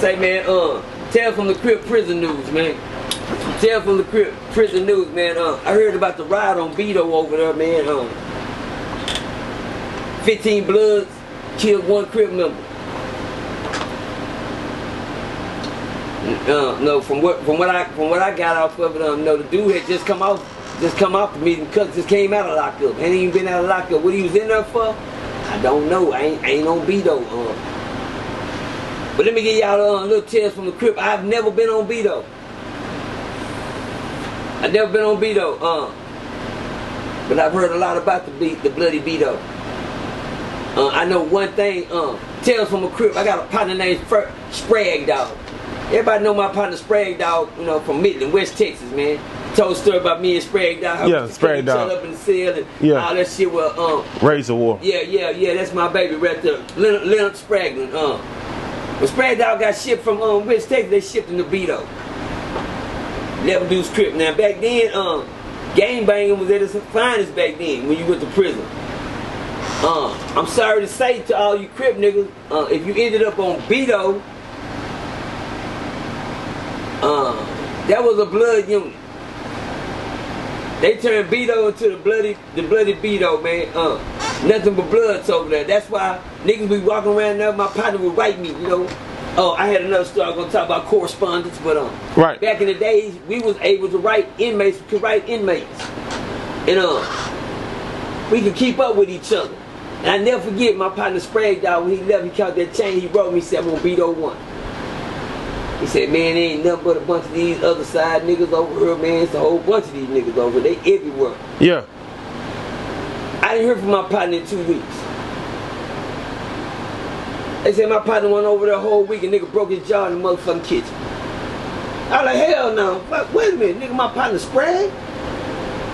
Say, man, tell from the CRIP prison news, man. Tell from the CRIP prison news, man. I heard about the riot on BETO over there, man. 15 Bloods killed 1 CRIP member. No, from what I got off of it, no, the dude had just come off the meeting, just came out of lockup. Ain't even been out of lockup. What he was in there for, I don't know. I ain't on BETO. But let me give y'all a little test from the CRIP. I've never been on BETO. I've never been on BETO. But I've heard a lot about the bloody BETO. I know one thing. Tales from a CRIP. I got a partner named Sprague Dog. Everybody know my partner Sprague Dog, you know, from Midland, West Texas, man. Told a story about me and Sprague Dog. Yeah, Sprague Dog. Up in the cell and all that shit with Razor War. Yeah, that's my baby right there. Leonard Spraglin. When Sprague Dog got shipped from West Texas, they shipped him to BETO. Never do CRIP. Now back then, gang banging was at its finest back then when you went to prison. I'm sorry to say to all you CRIP niggas, if you ended up on BETO, that was a blood unit. They turned BETO into the bloody BETO, man. Nothing but bloods over there. That's why niggas be walking around there. My partner would write me, you know. Oh, I had another story. I'm gonna talk about correspondence, but right. Back in the days, we was able to write inmates. We could write inmates, and we could keep up with each other. And I never forget my partner Sprague Dog, when he left, he caught that chain. He wrote me, he said, "I'm on BETO 1." He said, "Man, there ain't nothing but a bunch of these other side niggas over here, man. It's a whole bunch of these niggas over here. They everywhere." Yeah. I didn't hear from my partner in 2 weeks. They said my partner went over there a whole week and nigga broke his jaw in the motherfucking kitchen. I was like, hell no. Wait a minute, nigga, my partner Sprague?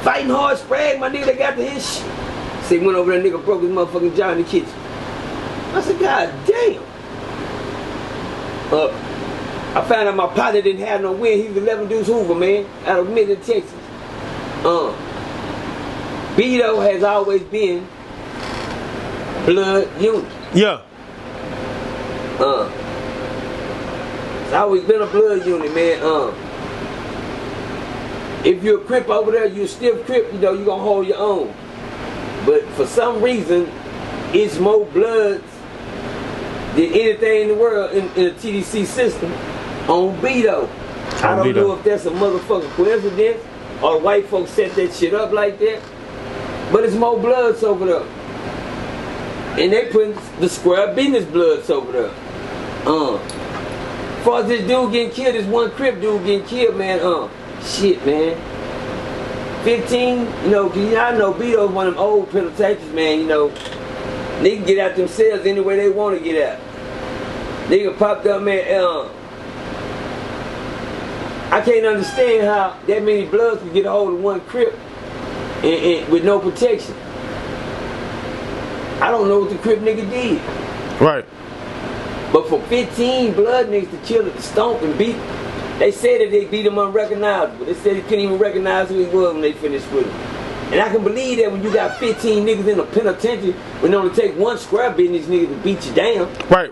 Fighting hard Sprague, my nigga, they got to his shit. So he went over there, nigga broke his motherfucking jaw in the kitchen. I said, God damn. I found out my partner didn't have no win. He was 11 Deuce Hoover, man, out of Midland, Texas. BETO has always been blood unit. Yeah. It's always been a blood unit, man. If you're a CRIP over there, you're a stiff CRIP, you know, you're gonna hold your own. But for some reason, it's more bloods than anything in the world in the TDC system on BETO. I don't know if that's a motherfucking coincidence or the white folks set that shit up like that, but it's more bloods over there. And they put the square business bloods over there. As far as this dude getting killed, this one CRIP dude getting killed, man, shit, man. 15, you know, cause y'all know BETO is one of them old penitentiaries, man, you know. Niggas get out themselves any way they want to get out. Nigga popped up, man, I can't understand how that many bloods can get a hold of one CRIP and with no protection. I don't know what the CRIP nigga did. Right. But for 15 blood niggas to kill it, stomp and beat, they said that they beat him unrecognizable. They said he couldn't even recognize who he was when they finished with him. And I can believe that when you got 15 niggas in a penitentiary, when it only take one square business nigga to beat you down. Right.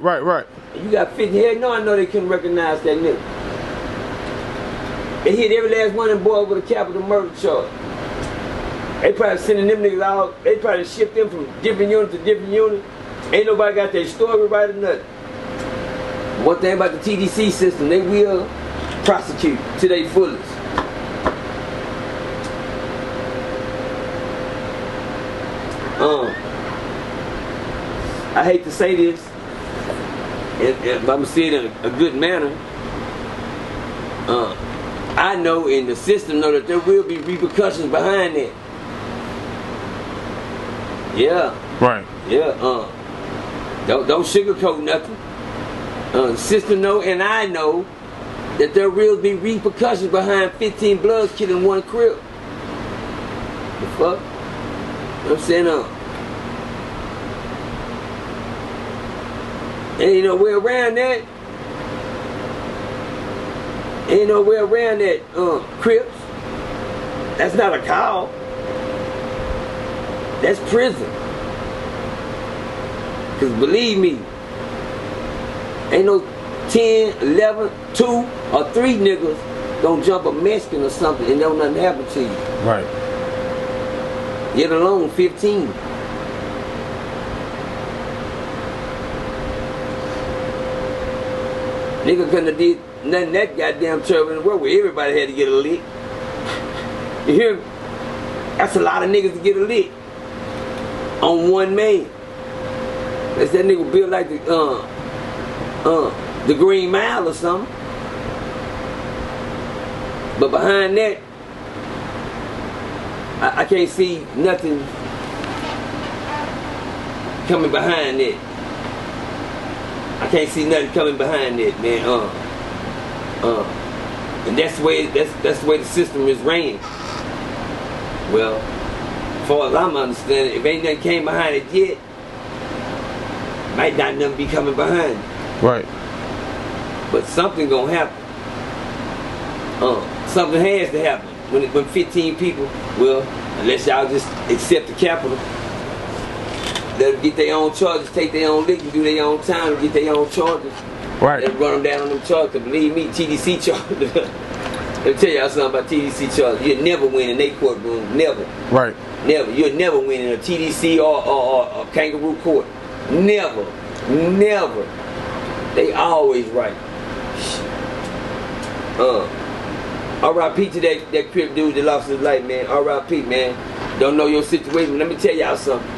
And you got 50 head, no, I know they couldn't recognize that nigga. They hit every last one of them boys with a capital murder charge. They probably sending them niggas out, they probably shipped them from different unit to different unit. Ain't nobody got their story right or nothing. One thing about the TDC system, they will prosecute to their fullest. I hate to say this, and I'm going to say it in a good manner. I know and the system know that there will be repercussions behind that. Yeah. Right. Yeah. Don't sugarcoat nothing. The system know and I know that there will be repercussions behind 15 bloods killing one CRIP. The fuck? You know what I'm saying? Ain't no way around that. Ain't no way around that, Crips. That's not a call. That's prison. Cause believe me, ain't no 10, 11, 2, or 3 niggas don't jump a Mexican or something and don't nothing happen to you. Right. Yet alone 15. Nigga couldn't have did nothing that goddamn terrible in the world where everybody had to get a lick. You hear me? That's a lot of niggas to get a lick on one man. That's that nigga built like the Green Mile or something. But behind that, I can't see nothing coming behind that. I can't see nothing coming behind that, man. And that's the way the system is ran. Well, as far as I'm understanding, if ain't nothing came behind it yet, might not nothing be coming behind it. Right. But something gonna happen. Something has to happen. When 15 people, well, unless y'all just accept the capital, let them get their own charges, take their own lick, and do their own time, and get their own charges. Right. And run them down on them charges. Believe me, TDC charges. Let me tell y'all something about TDC charges. You'll never win in their courtroom. Never. Right. Never. You'll never win in a TDC or kangaroo court. Never. Never. They always right. R.I.P. to that Crip dude that lost his life, man. R.I.P. man. Don't know your situation. Let me tell y'all something.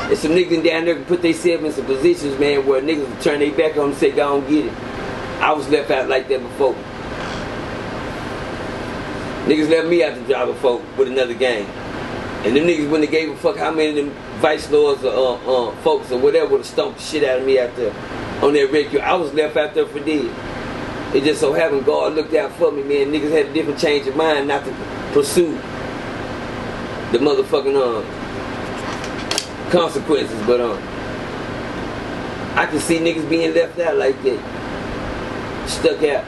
There's some niggas down there who put themselves in some positions, man, where niggas will turn their back on them and say, go on, get it. I was left out like that before. Niggas left me out the job before with another gang. And them niggas wouldn't have gave a fuck how many of them vice lords or folks or whatever would have stomped the shit out of me out there on that red queue. I was left out there for dead. It just so happened God looked out for me, man. Niggas had a different change of mind not to pursue the motherfucking consequences, but I can see niggas being left out like that. Stuck out.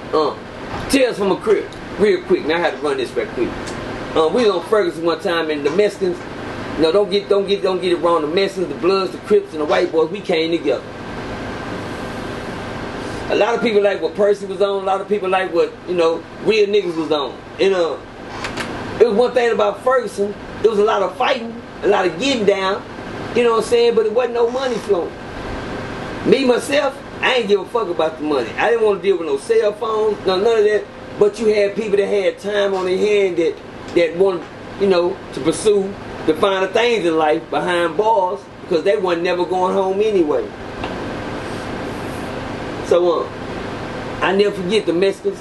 Tales from a Crip, real quick. Now I had to run this right quick. We was on Ferguson one time and the Mexicans, no, don't get it wrong, the Mexicans, the Bloods, the Crips, and the white boys, we came together. A lot of people like what Percy was on, a lot of people like what, real niggas was on. And it was one thing about Ferguson, there was a lot of fighting, a lot of getting down, you know what I'm saying, but it wasn't no money flowing. Me, myself, I ain't give a fuck about the money. I didn't want to deal with no cell phones, none of that, but you had people that had time on their hand that wanted, to pursue the finer things in life behind bars because they wasn't never going home anyway. So I never forget the Mexicans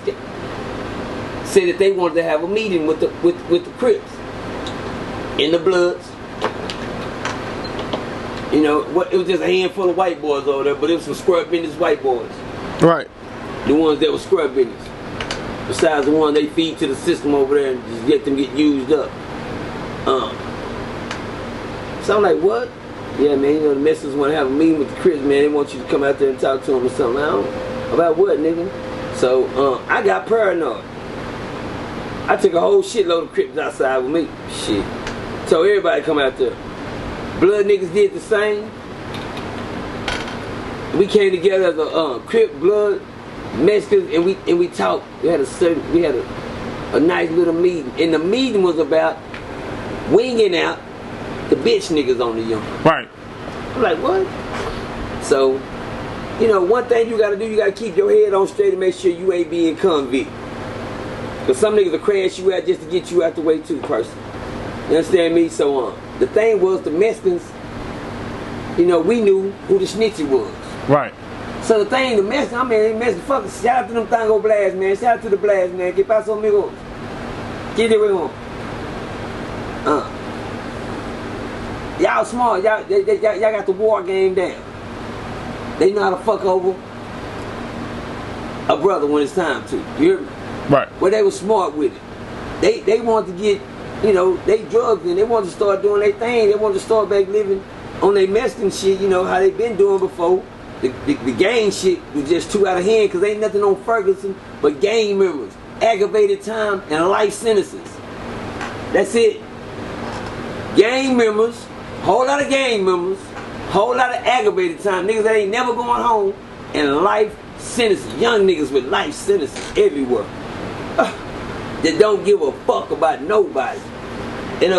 said that they wanted to have a meeting with the Crips and the Bloods. It was just a handful of white boys over there, but it was some scrub business white boys. Right. The ones that were scrub business. Besides the ones they feed to the system over there and just let them get used up. So I'm like, what? Yeah, man, the Mexicans want to have a meeting with the Crips, man. They want you to come out there and talk to them or something. I don't, about what, nigga? So, I got paranoid. I took a whole shitload of Crips outside with me. Shit. So everybody come out there. Blood niggas did the same. We came together as a Crip, Blood, Mexicans, and we talked. We had a nice little meeting. And the meeting was about winging out the bitch niggas on the young. Right. I'm like, what? So, one thing you gotta do, you gotta keep your head on straight and make sure you ain't being convict. Because some niggas will crash you out just to get you out the way too, person. You understand me? So, the thing was, the Mexicans, we knew who the snitchy was. Right. So the thing, the Mexicans, Mexican fuckers, shout out to them Tango Blast, man. Shout out to the Blast, man. Que paso, amigos? Get it with them. Y'all smart, y'all got the war game down. They know how to fuck over a brother when it's time to. You hear me? Right. Well, they were smart with it. They wanted to get, they drugged and they wanted to start doing their thing. They wanted to start back living on their Mexican shit, how they been doing before. The gang shit was just too out of hand because ain't nothing on Ferguson but gang members, aggravated time, and life sentences. That's it. Gang members. Whole lot of gang members, whole lot of aggravated time, niggas that ain't never going home, and life sentences, young niggas with life sentences everywhere. That don't give a fuck about nobody. And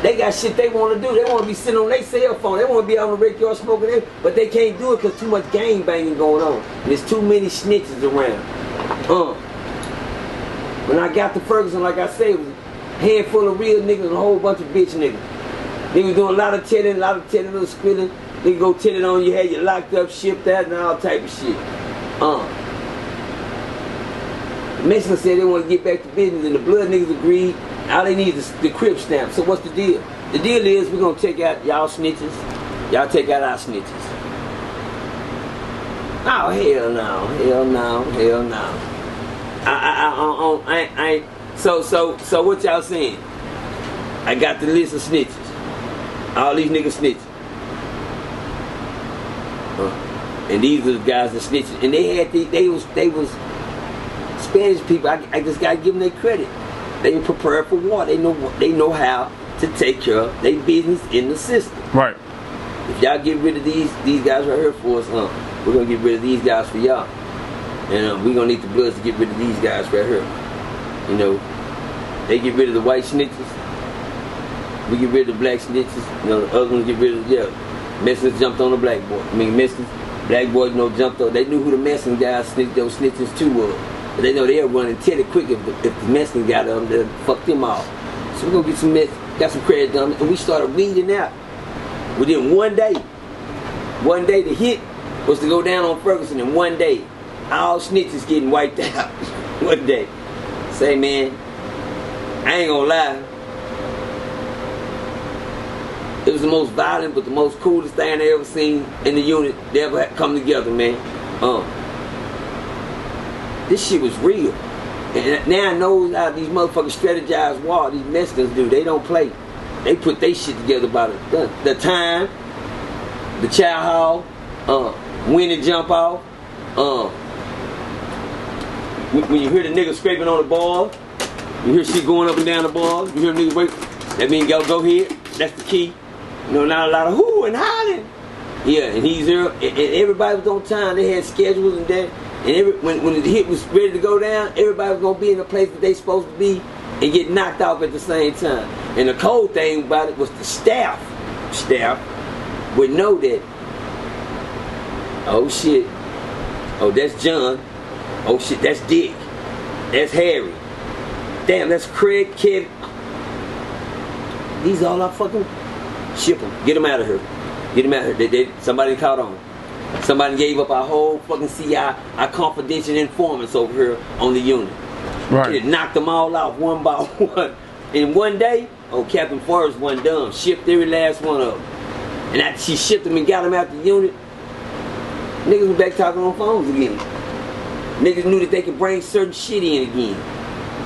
they got shit they want to do. They want to be sitting on their cell phone. They want to be out on the radio smoking it, but they can't do it because too much gang banging going on. There's too many snitches around. When I got to Ferguson, like I said, it was a handful of real niggas and a whole bunch of bitch niggas. They was doing a lot of telling, little squilling. They go tell it on you, had you locked up, shipped out, and all type of shit. The Mexicans said they want to get back to business, and the blood niggas agreed. All they need is the CRIP stamp. So what's the deal? The deal is we're gonna take out y'all snitches. Y'all take out our snitches. Oh hell no, hell no, hell no. I so what y'all saying? I got the list of snitches. All these niggas snitches. And these are the guys that snitches. And they had they was Spanish people. I just gotta give them their credit. They were prepared for war. They know how to take care of their business in the system. Right. If y'all get rid of these guys right here for us, we're gonna get rid of these guys for y'all. And we're gonna need the Bloods to get rid of these guys right here. You know, they get rid of the white snitches. We get rid of the black snitches. You know, the other ones get rid of the Mexicans jumped on the black boy. I mean, Mexicans, black boys, you know, jumped on. They knew who the Mexican guys those snitches too were. But they know they'll run and tell it quick if the Mexican got them, they'll fuck them off. So we're gonna get got some credit done, and we started weeding out. Within one day the hit was to go down on Ferguson in one day. All snitches getting wiped out. One day. Say man, I ain't gonna lie. It was the most violent but the most coolest thing I ever seen in the unit. They ever come together, man. This shit was real. And now I know how these motherfuckers strategize war. These Mexicans do. They don't play. They put their shit together by the time, the chow hall, win and jump off. When you hear the niggas scraping on the ball, you hear shit going up and down the ball, you hear niggas wait, that means go here. That's the key. You know, not a lot of whoo and hollering. Yeah, and he's there, and everybody was on time. They had schedules and that. And when the hit was ready to go down, everybody was gonna be in the place that they supposed to be and get knocked off at the same time. And the cold thing about it was the staff would know that. Oh shit. Oh, that's John. Oh shit, that's Dick. That's Harry. Damn, that's Craig, Kevin. These all I fucking ship them. Get them out of here. Get them out of here. Somebody caught on. Somebody gave up our whole fucking CI, our confidential informants over here on the unit. Right. It knocked them all out one by one. In one day, Captain Forrest wasn't dumb. Shipped every last one of them. And after she shipped them and got them out the unit, niggas was back talking on phones again. Niggas knew that they could bring certain shit in again.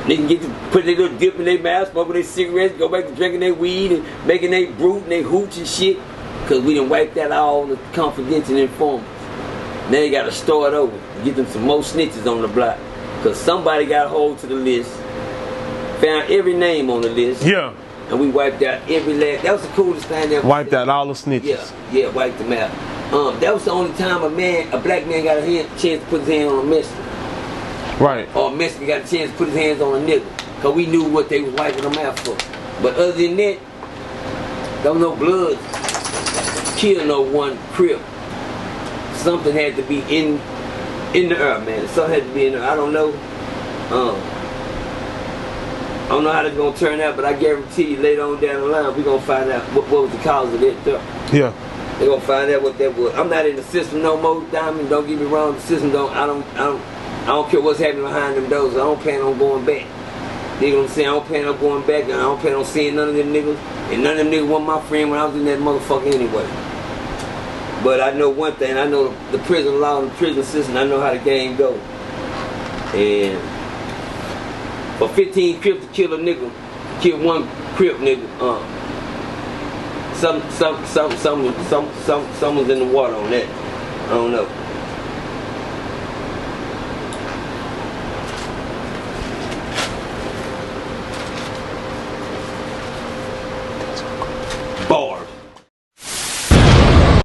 Niggas get to put their little dip in their mouth, smoking their cigarettes, go back to drinking their weed and making their brute and their hooch and shit. Because we done wiped out all the confidential informants. Now they got to start over. Get them some more snitches on the block. Because somebody got a hold to the list. Found every name on the list. Yeah. And we wiped out every last. That was the coolest thing ever. Wiped out all the snitches. Yeah, wiped them out. That was the only time a black man got a chance to put his hand on a Mexican. Right. Or a Mexican got a chance to put his hands on a nigga. Because we knew what they was wiping them out for. But other than that, there was no blood. Kill no one CRIP. Something had to be in the earth, man. Something had to be in there. I don't know. I don't know how it's gonna turn out, but I guarantee you later on down the line we're gonna find out what was the cause of that stuff. Yeah. They're gonna find out what that was. I'm not in the system no more, Diamond. Don't get me wrong. The system don't. I don't care what's happening behind them doors. I don't plan on going back. You know what I'm saying? I don't plan on going back, and I don't plan on seeing none of them niggas. And none of them niggas want my friend when I was in that motherfucker anyway. But I know one thing. I know the prison law and the prison system. I know how the game goes. And for 15 CRIPs to kill a nigga, kill one CRIP nigga, someone's in the water on that. I don't know.